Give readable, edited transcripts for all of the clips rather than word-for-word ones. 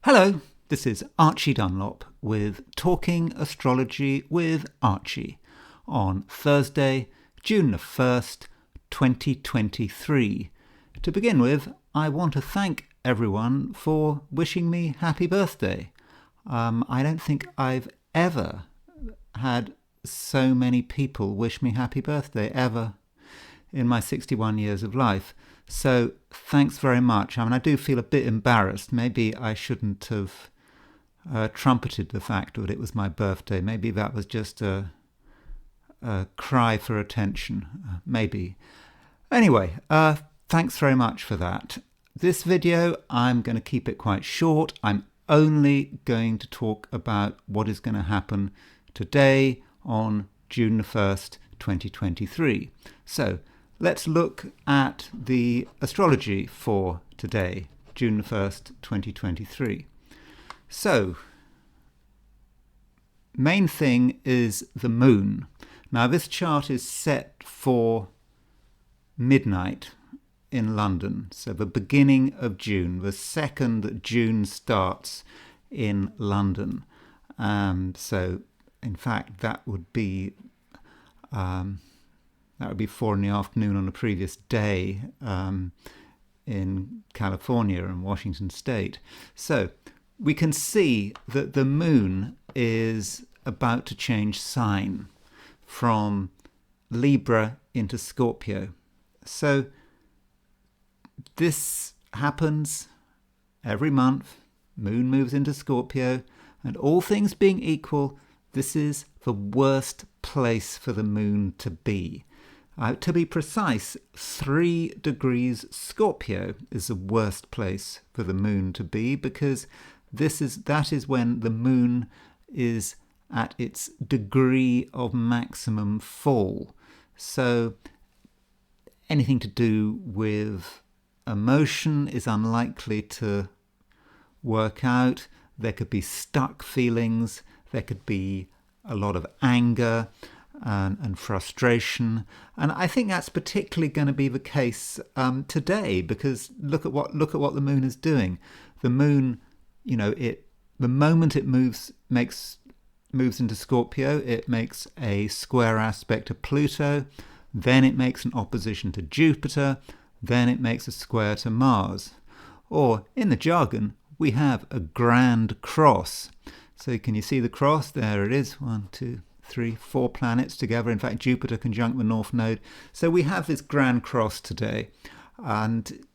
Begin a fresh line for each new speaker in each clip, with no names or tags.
Hello, this is Archie Dunlop with Talking Astrology with Archie on Thursday, June the 1st, 2023. To begin with, I want to thank everyone for wishing me happy birthday. I don't think I've ever had so many people wish me happy birthday ever in my 61 years of life. So thanks very much. I do feel a bit embarrassed. Maybe I shouldn't have trumpeted the fact that it was my birthday. Maybe that was just a cry for attention. Maybe. Anyway, thanks very much for that. This video, I'm going to keep it quite short. I'm only going to talk about what is going to happen today on June the 1st, 2023. So let's look at the astrology for today, June the 1st, 2023. So, main thing is the moon. Now, this chart is set for midnight in London, so the beginning of June, the second that June starts in London. So, in fact, that would be 4 in the afternoon on the previous day in California and Washington State. So we can see that the moon is about to change sign from Libra into Scorpio. So this happens every month. Moon moves into Scorpio, and all things being equal, this is the worst place for the moon to be. To be precise, 3 degrees Scorpio is the worst place for the moon to be, because that is when the moon is at its degree of maximum fall. So anything to do with emotion is unlikely to work out. There could be stuck feelings, there could be a lot of anger and frustration, and I think that's particularly going to be the case today, because look at what the moon is doing. The moon, the moment it moves into Scorpio, it makes a square aspect to Pluto, then it makes an opposition to Jupiter, then it makes a square to Mars, or in the jargon, we have a grand cross. So can you see the cross? There it is. 1, 2, 3, 4 planets together. In fact, Jupiter conjunct the North Node. So we have this grand cross today, and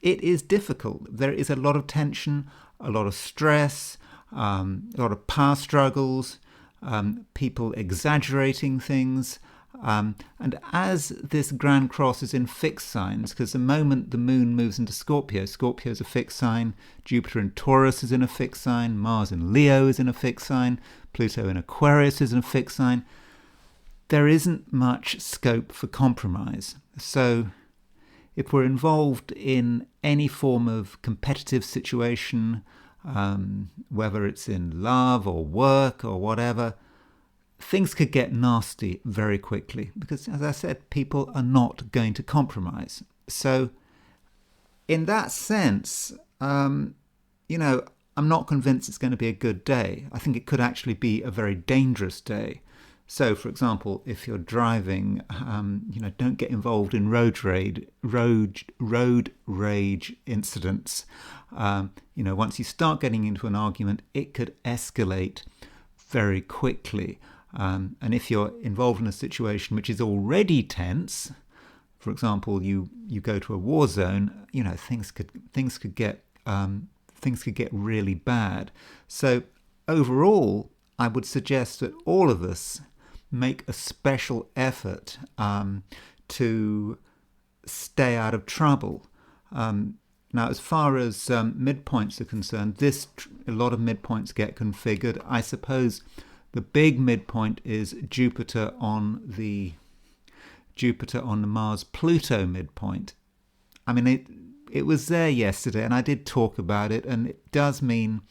it is difficult. There is a lot of tension, a lot of stress, a lot of power struggles, people exaggerating things. And as this grand cross is in fixed signs, because the moment the moon moves into Scorpio, Scorpio is a fixed sign, Jupiter in Taurus is in a fixed sign, Mars in Leo is in a fixed sign, Pluto in Aquarius is in a fixed sign, there isn't much scope for compromise. So if we're involved in any form of competitive situation, whether it's in love or work or whatever, things could get nasty very quickly, because, as I said, people are not going to compromise. So in that sense, I'm not convinced it's going to be a good day. I think it could actually be a very dangerous day. So, for example, if you're driving, don't get involved in road rage incidents. Once you start getting into an argument, it could escalate very quickly. And if you're involved in a situation which is already tense, for example, you go to a war zone, things could get really bad. So overall, I would suggest that all of us make a special effort to stay out of trouble. Now, as far as midpoints are concerned, a lot of midpoints get configured. I suppose the big midpoint is Jupiter on the Mars-Pluto midpoint. It was there yesterday, and I did talk about it, and it does mean,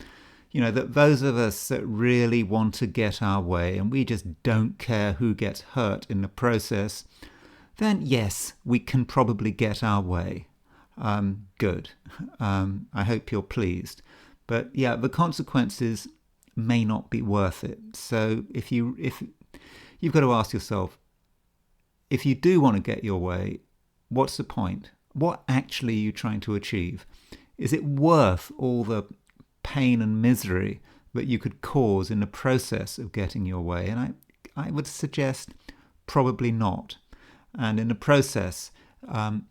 that those of us that really want to get our way, and we just don't care who gets hurt in the process, then yes, we can probably get our way. Good. I hope you're pleased. But yeah, the consequences may not be worth it. So if you've got to ask yourself, if you do want to get your way, what's the point? What actually are you trying to achieve? Is it worth all the pain and misery that you could cause in the process of getting your way? And I would suggest probably not. And in the process,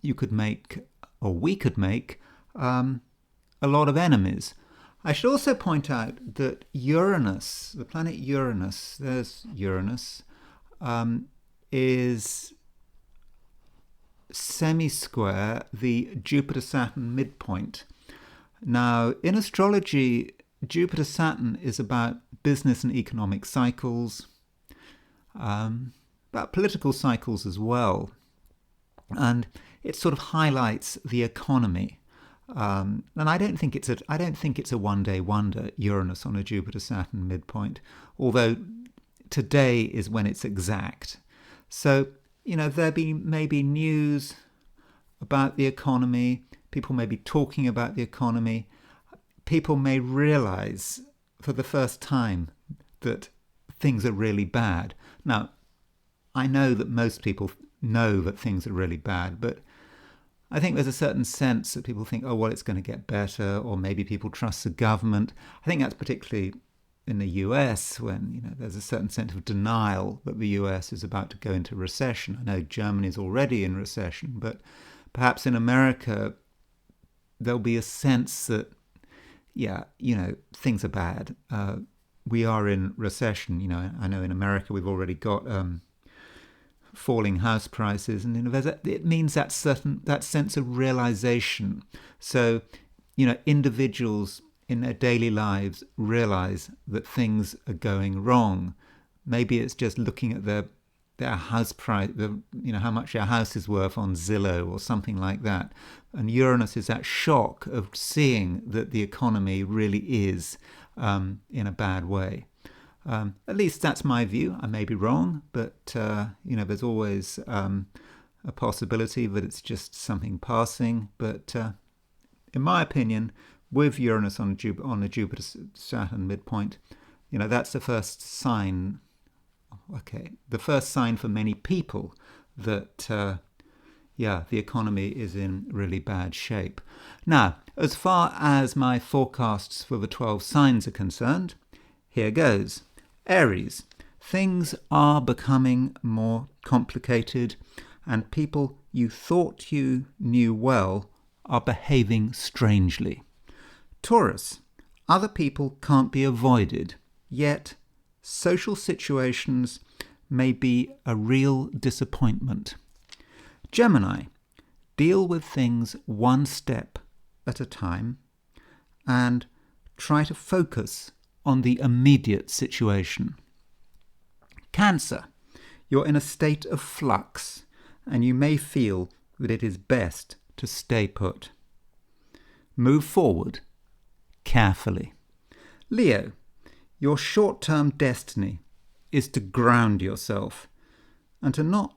you could make, or we could make, a lot of enemies. I should also point out that Uranus, the planet Uranus, there's Uranus, is semi-square the Jupiter-Saturn midpoint. Now, in astrology, Jupiter-Saturn is about business and economic cycles, about political cycles as well. And it sort of highlights the economy. And I don't think it's a one-day wonder, Uranus on a Jupiter-Saturn midpoint, although today is when it's exact. So, there may be news about the economy. People may be talking about the economy. People may realize for the first time that things are really bad. Now, I know that most people know that things are really bad, but I think there's a certain sense that people think, oh, well, it's going to get better, or maybe people trust the government. I think that's particularly in the US when, there's a certain sense of denial that the US is about to go into recession. I know Germany's already in recession, but perhaps in America, there'll be a sense that, things are bad. We are in recession. I know in America we've already got falling house prices, and it means that sense of realization. So, individuals in their daily lives realize that things are going wrong. Maybe it's just looking at their house price, how much their house is worth on Zillow or something like that. And Uranus is that shock of seeing that the economy really is in a bad way. At least that's my view. I may be wrong, but there's always a possibility that it's just something passing. But in my opinion, with Uranus on the Jupiter-Saturn midpoint, that's the first sign. Okay, the first sign for many people that the economy is in really bad shape. Now, as far as my forecasts for the 12 signs are concerned, here goes. Aries, things are becoming more complicated, and people you thought you knew well are behaving strangely. Taurus, other people can't be avoided, yet social situations may be a real disappointment. Gemini, deal with things one step at a time and try to focus on the immediate situation. Cancer, you're in a state of flux and you may feel that it is best to stay put. Move forward carefully. Leo, your short-term destiny is to ground yourself and to not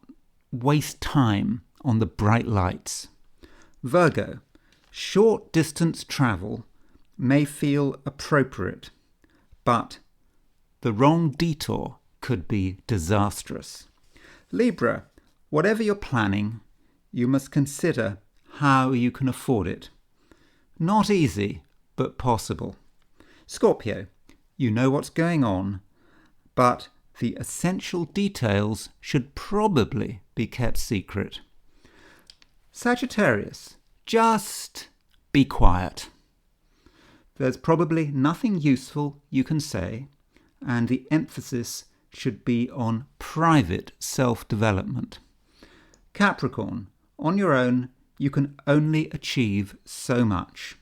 waste time on the bright lights. Virgo, short-distance travel may feel appropriate, but the wrong detour could be disastrous. Libra, whatever you're planning, you must consider how you can afford it. Not easy, but possible. Scorpio, you know what's going on, but the essential details should probably be kept secret. Sagittarius, just be quiet. There's probably nothing useful you can say, and the emphasis should be on private self-development. Capricorn, on your own, you can only achieve so much.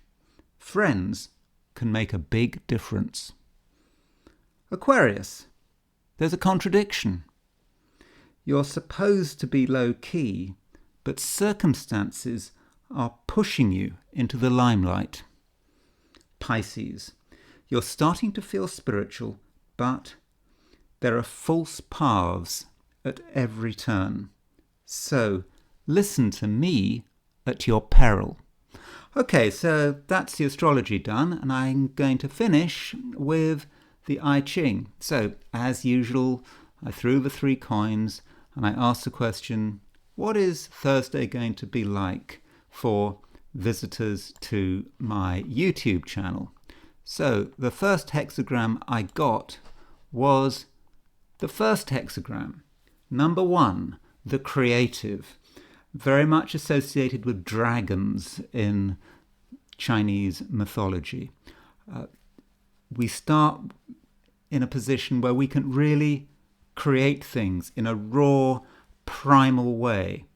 Friends can make a big difference. Aquarius, there's a contradiction. You're supposed to be low-key, but circumstances are pushing you into the limelight. Pisces, you're starting to feel spiritual, but there are false paths at every turn. So listen to me at your peril. Okay, so that's the astrology done, and I'm going to finish with the I Ching. So, as usual, I threw the 3 coins and I asked the question, what is Thursday going to be like for visitors to my YouTube channel? So, the first hexagram I got was the first hexagram, number 1, the creative. Very much associated with dragons in Chinese mythology. We start in a position where we can really create things in a raw, primal way,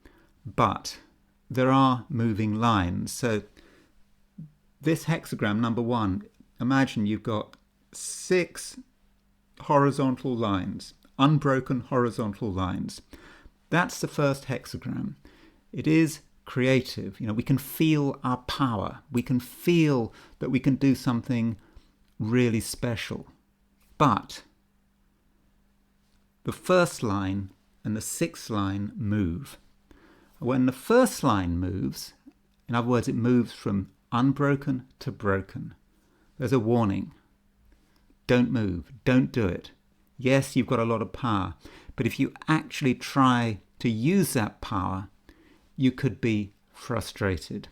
but there are moving lines. So this hexagram, number 1, imagine you've got 6 horizontal lines, unbroken horizontal lines. That's the first hexagram. It is creative. We can feel our power. We can feel that we can do something really special. But the first line and the 6th line move. When the first line moves, in other words, it moves from unbroken to broken, there's a warning. Don't move. Don't do it. Yes, you've got a lot of power, but if you actually try to use that power, you could be frustrated.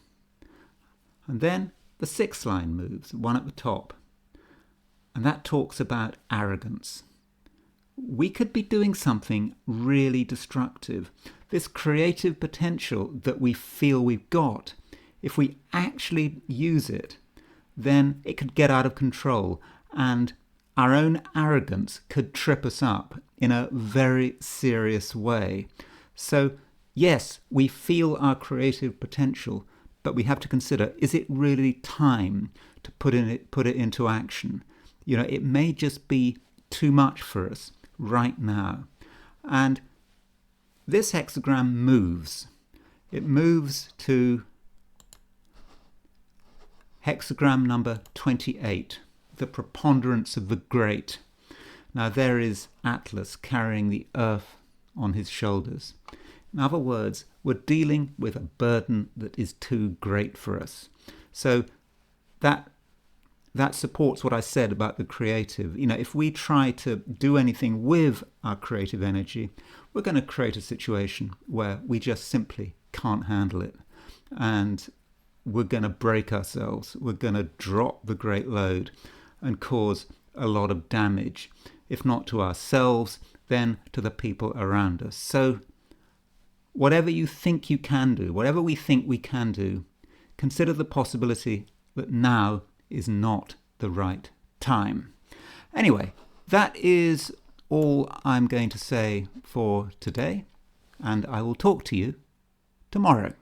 And then the 6th line moves, one at the top. And that talks about arrogance. We could be doing something really destructive. This creative potential that we feel we've got, if we actually use it, then it could get out of control, and our own arrogance could trip us up in a very serious way. So, yes, we feel our creative potential, but we have to consider, is it really time to put it into action? It may just be too much for us right now. And this hexagram moves. It moves to hexagram number 28, the preponderance of the great. Now there is Atlas carrying the earth on his shoulders. In other words, we're dealing with a burden that is too great for us. So that supports what I said about the creative. If we try to do anything with our creative energy, we're going to create a situation where we just simply can't handle it. And we're going to break ourselves. We're going to drop the great load and cause a lot of damage, if not to ourselves, then to the people around us. So whatever you think you can do, whatever we think we can do, consider the possibility that now is not the right time. Anyway, that is all I'm going to say for today, and I will talk to you tomorrow.